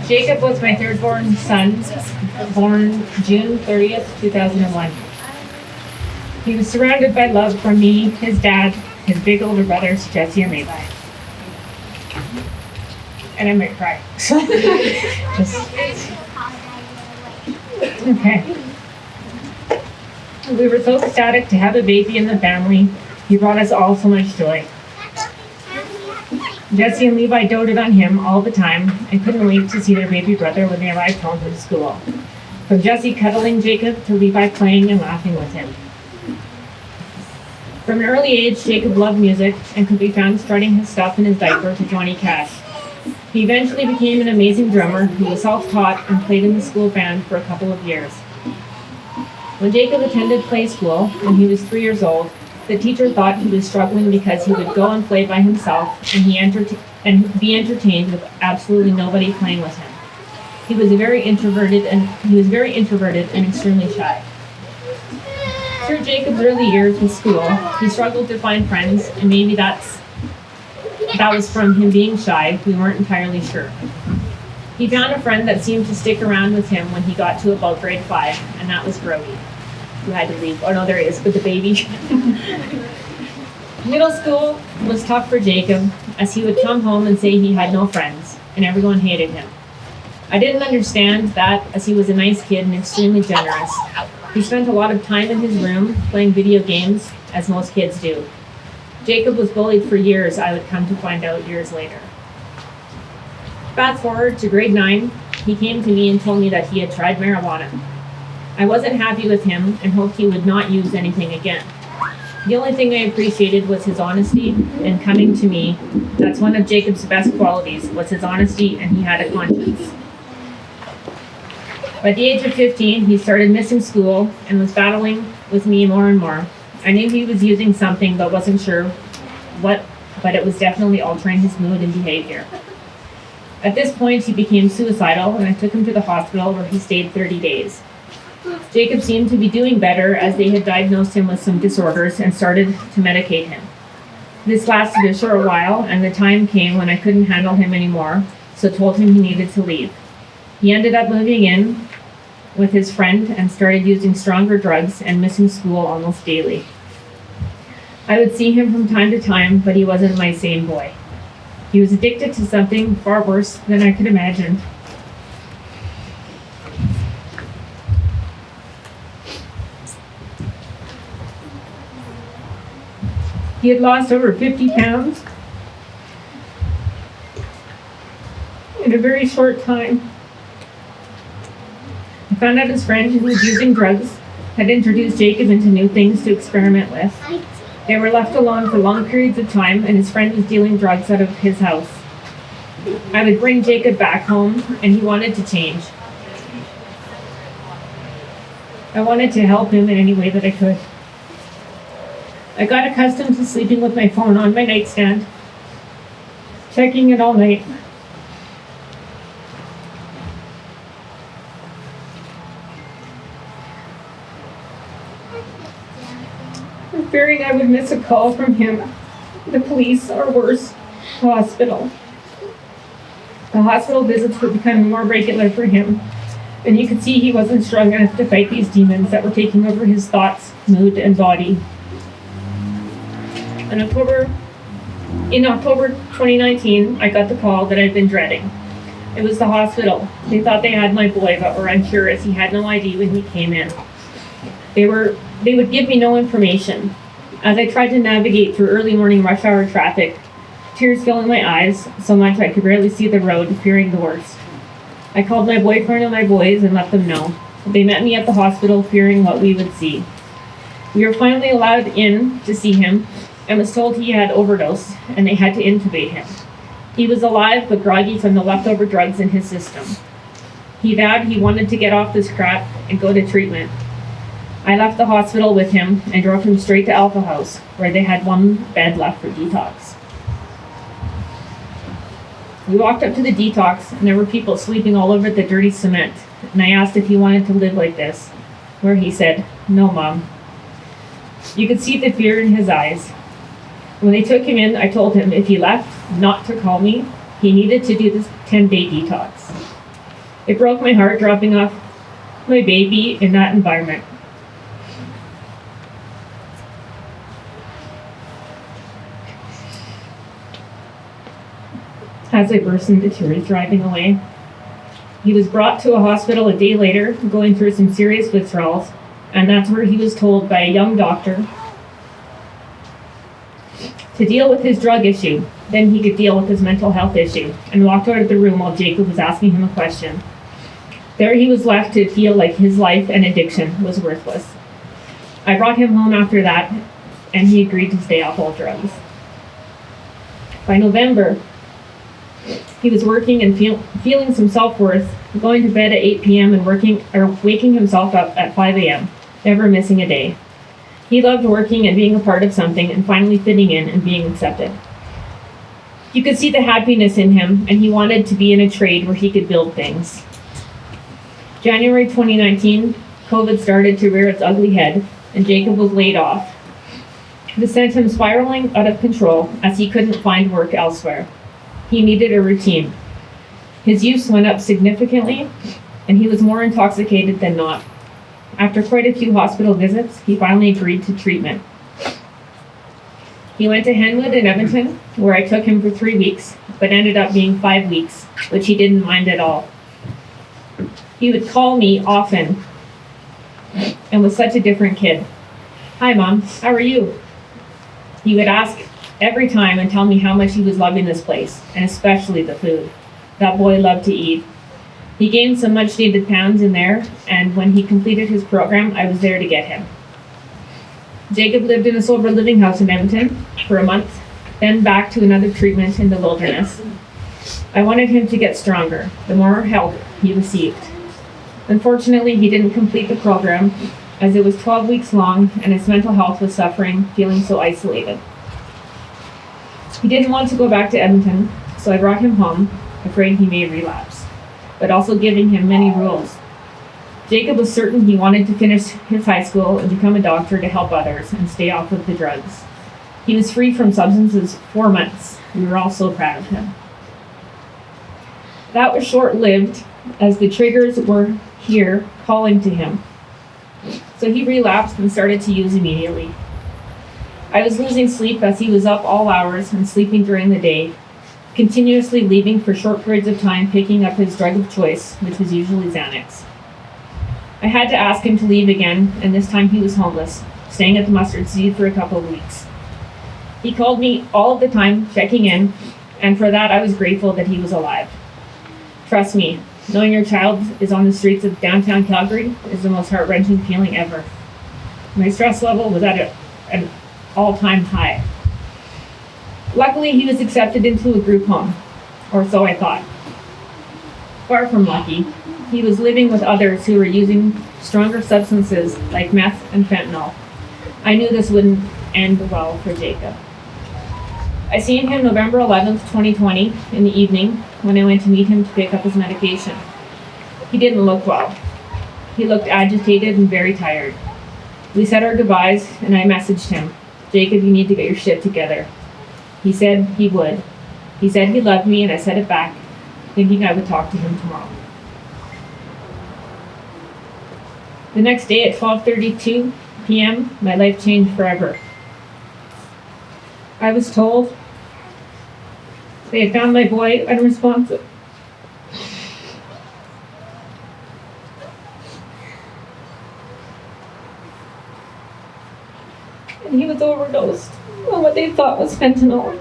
Jacob was my third-born son, born June 30th, 2001. He was surrounded by love from me, his dad, his big older brothers, Jesse and Levi. And I might cry. Okay. We were so ecstatic to have a baby in the family. He brought us all so much joy. Jesse and Levi doted on him all the time and couldn't wait to see their baby brother when they arrived home from school. From Jesse cuddling Jacob to Levi playing and laughing with him. From an early age, Jacob loved music and could be found strutting his stuff in his diaper to Johnny Cash. He eventually became an amazing drummer who was self-taught and played in the school band for a couple of years. When Jacob attended play school, when he was 3 years old, the teacher thought he was struggling because he would go and play by himself and be entertained with absolutely nobody playing with him. He was very introverted and extremely shy. Through Jacob's early years with school, he struggled to find friends, and maybe that was from him being shy. We weren't entirely sure. He found a friend that seemed to stick around with him when he got to about grade 5, and that was Brody, who had to leave. Oh no, there he is, with the baby. Middle school was tough for Jacob, as he would come home and say he had no friends, and everyone hated him. I didn't understand that, as he was a nice kid and extremely generous. He spent a lot of time in his room playing video games, as most kids do. Jacob was bullied for years, I would come to find out years later. Fast forward to grade 9, he came to me and told me that he had tried marijuana. I wasn't happy with him and hoped he would not use anything again. The only thing I appreciated was his honesty and coming to me. That's one of Jacob's best qualities, was his honesty, and he had a conscience. By the age of 15, he started missing school and was battling with me more and more. I knew he was using something but wasn't sure what, but it was definitely altering his mood and behavior. At this point, he became suicidal, and I took him to the hospital where he stayed 30 days. Jacob seemed to be doing better as they had diagnosed him with some disorders and started to medicate him. This lasted a short while, and the time came when I couldn't handle him anymore, so told him he needed to leave. He ended up moving in with his friend and started using stronger drugs and missing school almost daily. I would see him from time to time, but he wasn't my same boy. He was addicted to something far worse than I could imagine. He had lost over 50 pounds in a very short time. I found out his friend, who was using drugs, had introduced Jacob into new things to experiment with. They were left alone for long periods of time, and his friend was dealing drugs out of his house. I would bring Jacob back home, and he wanted to change. I wanted to help him in any way that I could. I got accustomed to sleeping with my phone on my nightstand, checking it all night. Fearing I would miss a call from him, the police, or worse, the hospital. The hospital visits were becoming more regular for him, and you could see he wasn't strong enough to fight these demons that were taking over his thoughts, mood, and body. In October 2019, I got the call that I'd been dreading. It was the hospital. They thought they had my boy, but were unsure as he had no ID when he came in. They would give me no information. As I tried to navigate through early morning rush hour traffic, tears filling my eyes so much I could barely see the road, fearing the worst. I called my boyfriend and my boys and let them know. They met me at the hospital, fearing what we would see. We were finally allowed in to see him and was told he had overdose and they had to intubate him. He was alive but groggy from the leftover drugs in his system. He vowed he wanted to get off this crap and go to treatment. I left the hospital with him and drove him straight to Alpha House, where they had one bed left for detox. We walked up to the detox, and there were people sleeping all over the dirty cement, and I asked if he wanted to live like this, where he said, "No, Mom." You could see the fear in his eyes. When they took him in, I told him if he left, not to call me. He needed to do this 10-day detox. It broke my heart dropping off my baby in that environment. As I burst into tears driving away, he was brought to a hospital a day later, going through some serious withdrawals, and that's where he was told by a young doctor to deal with his drug issue. Then he could deal with his mental health issue, and walked out of the room while Jacob was asking him a question. There he was left to feel like his life and addiction was worthless. I brought him home after that, and he agreed to stay off all drugs. By November, he was working and feeling some self-worth, going to bed at 8 p.m. and waking himself up at 5 a.m., never missing a day. He loved working and being a part of something and finally fitting in and being accepted. You could see the happiness in him, and he wanted to be in a trade where he could build things. January 2019, COVID started to rear its ugly head, and Jacob was laid off. This sent him spiraling out of control as he couldn't find work elsewhere. He needed a routine. His use went up significantly, and he was more intoxicated than not. After quite a few hospital visits, he finally agreed to treatment. He went to Henwood in Edmonton, where I took him for 3 weeks, but ended up being 5 weeks, which he didn't mind at all. He would call me often, and was such a different kid. "Hi, Mom, how are you?" He would ask every time and tell me how much he was loving this place, and especially the food. That boy loved to eat. He gained some much needed pounds in there, and when he completed his program, I was there to get him. Jacob lived in a sober living house in Edmonton for a month, then back to another treatment in the wilderness. I wanted him to get stronger, the more help he received. Unfortunately, he didn't complete the program, as it was 12 weeks long and his mental health was suffering, feeling so isolated. He didn't want to go back to Edmonton, so I brought him home, afraid he may relapse, but also giving him many rules. Jacob was certain he wanted to finish his high school and become a doctor to help others and stay off of the drugs. He was free from substances 4 months. We were all so proud of him. That was short-lived, as the triggers were here calling to him. So he relapsed and started to use immediately. I was losing sleep as he was up all hours and sleeping during the day, continuously leaving for short periods of time, picking up his drug of choice, which was usually Xanax. I had to ask him to leave again, and this time he was homeless, staying at the Mustard Seed for a couple of weeks. He called me all of the time, checking in, and for that I was grateful that he was alive. Trust me, knowing your child is on the streets of downtown Calgary is the most heart-wrenching feeling ever. My stress level was at an all-time high. Luckily, he was accepted into a group home, or so I thought. Far from lucky, he was living with others who were using stronger substances like meth and fentanyl. I knew this wouldn't end well for Jacob. I seen him November 11th, 2020, in the evening when I went to meet him to pick up his medication. He didn't look well. He looked agitated and very tired. We said our goodbyes, and I messaged him, "Jacob, you need to get your shit together." He said he would. He said he loved me, and I said it back, thinking I would talk to him tomorrow. The next day at 12:32 p.m., my life changed forever. I was told they had found my boy unresponsive. And he was overdosed on what they thought was fentanyl.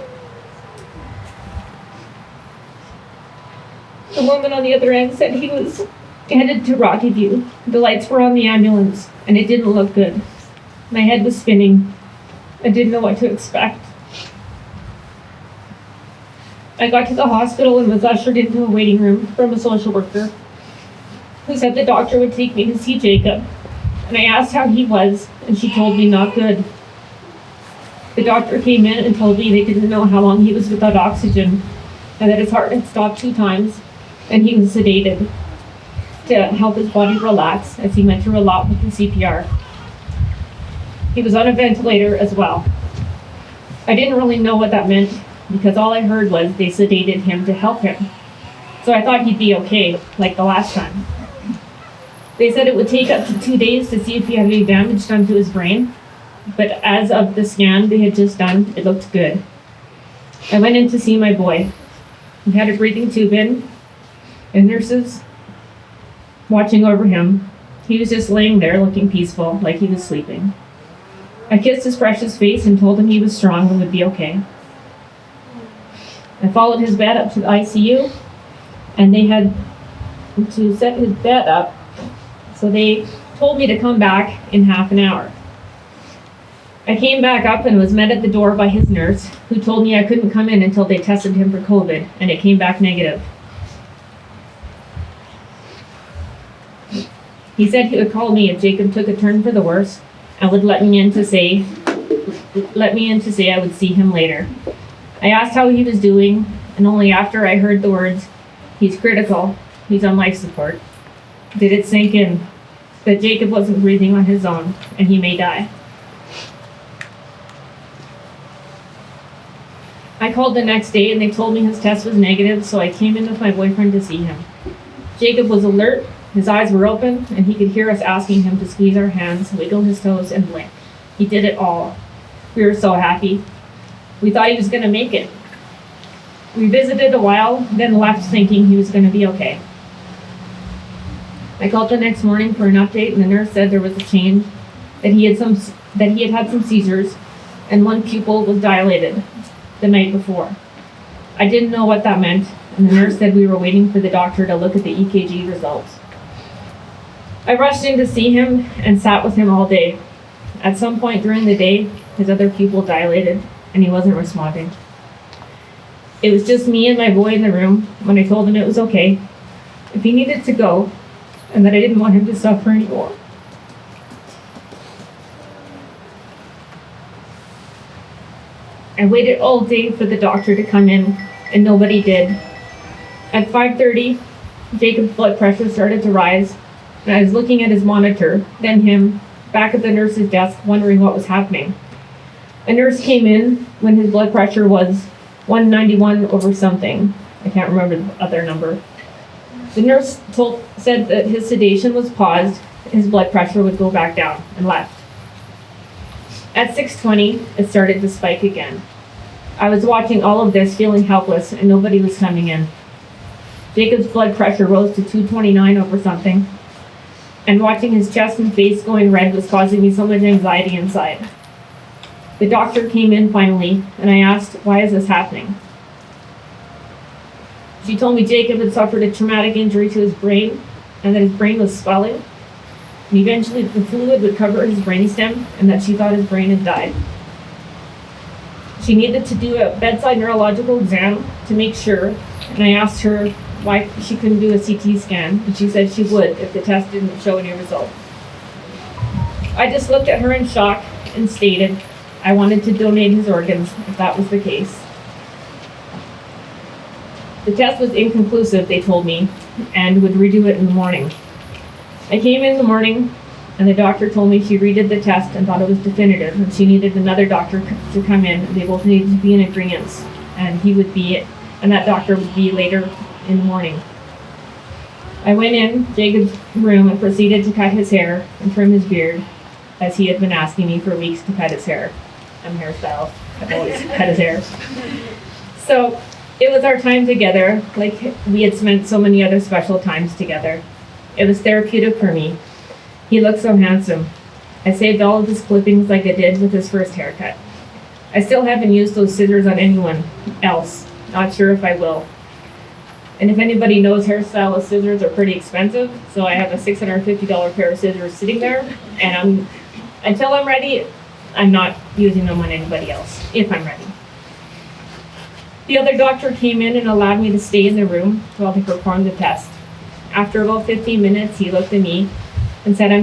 The woman on the other end said he was headed to Rocky View. The lights were on the ambulance, and it didn't look good. My head was spinning. I didn't know what to expect. I got to the hospital and was ushered into a waiting room from a social worker who said the doctor would take me to see Jacob and I asked how he was, and she told me not good. The doctor came in and told me they didn't know how long he was without oxygen, and that his heart had stopped 2 times, and he was sedated to help his body relax as he went through a lot with the CPR. He was on a ventilator as well. I didn't really know what that meant because all I heard was they sedated him to help him. So I thought he'd be okay, like the last time. They said it would take up to 2 days to see if he had any damage done to his brain, but as of the scan they had just done, it looked good. I went in to see my boy. He had a breathing tube in, and nurses watching over him. He was just laying there looking peaceful, like he was sleeping. I kissed his precious face and told him he was strong and would be okay. I followed his bed up to the ICU, and they had to set his bed up, so they told me to come back in half an hour. I came back up and was met at the door by his nurse, who told me I couldn't come in until they tested him for COVID, and it came back negative. He said he would call me if Jacob took a turn for the worse, and would let me in to say I would see him later. I asked how he was doing, and only after I heard the words, "He's critical, he's on life support," did it sink in that Jacob wasn't breathing on his own, and he may die. I called the next day and they told me his test was negative, so I came in with my boyfriend to see him. Jacob was alert, his eyes were open, and he could hear us asking him to squeeze our hands, wiggle his toes, and blink. He did it all. We were so happy. We thought he was going to make it. We visited a while, then left thinking he was going to be okay. I called the next morning for an update, and the nurse said there was a change, that he had had some seizures, and one pupil was dilated the night before. I didn't know what that meant, and the nurse said we were waiting for the doctor to look at the EKG results. I rushed in to see him and sat with him all day. At some point during the day, his other pupil dilated, and he wasn't responding. It was just me and my boy in the room when I told him it was okay, if he needed to go, and that I didn't want him to suffer anymore. I waited all day for the doctor to come in, and nobody did. At 5:30, Jacob's blood pressure started to rise, and I was looking at his monitor, then him, back at the nurse's desk, wondering what was happening. A nurse came in when his blood pressure was 191 over something. I can't remember the other number. The nurse said that his sedation was paused, his blood pressure would go back down, and left. At 6:20, it started to spike again. I was watching all of this, feeling helpless, and nobody was coming in. Jacob's blood pressure rose to 229 over something, and watching his chest and face going red was causing me so much anxiety inside. The doctor came in finally, and I asked, "Why is this happening?" She told me Jacob had suffered a traumatic injury to his brain, and that his brain was swelling, and eventually the fluid would cover his brainstem, and that she thought his brain had died. She needed to do a bedside neurological exam to make sure, and I asked her why she couldn't do a CT scan, and she said she would if the test didn't show any results. I just looked at her in shock and stated I wanted to donate his organs if that was the case. The test was inconclusive, they told me, and would redo it in the morning. I came in the morning, and the doctor told me she redid the test and thought it was definitive, and she needed another doctor to come in, and they both needed to be in agreement, and that doctor would be later in the morning. I went in Jacob's room and proceeded to cut his hair and trim his beard, as he had been asking me for weeks to cut his hair. I'm a hairstylist. I've always cut his hair. So it was our time together, like we had spent so many other special times together. It was therapeutic for me. He looked so handsome. I saved all of his clippings like I did with his first haircut. I still haven't used those scissors on anyone else. Not sure if I will. And if anybody knows, hairstylist scissors are pretty expensive, so I have a $650 pair of scissors sitting there, and until I'm ready, I'm not using them on anybody else, if I'm ready. The other doctor came in and allowed me to stay in the room while they performed the test. After about 15 minutes, he looked at me and said, "I'm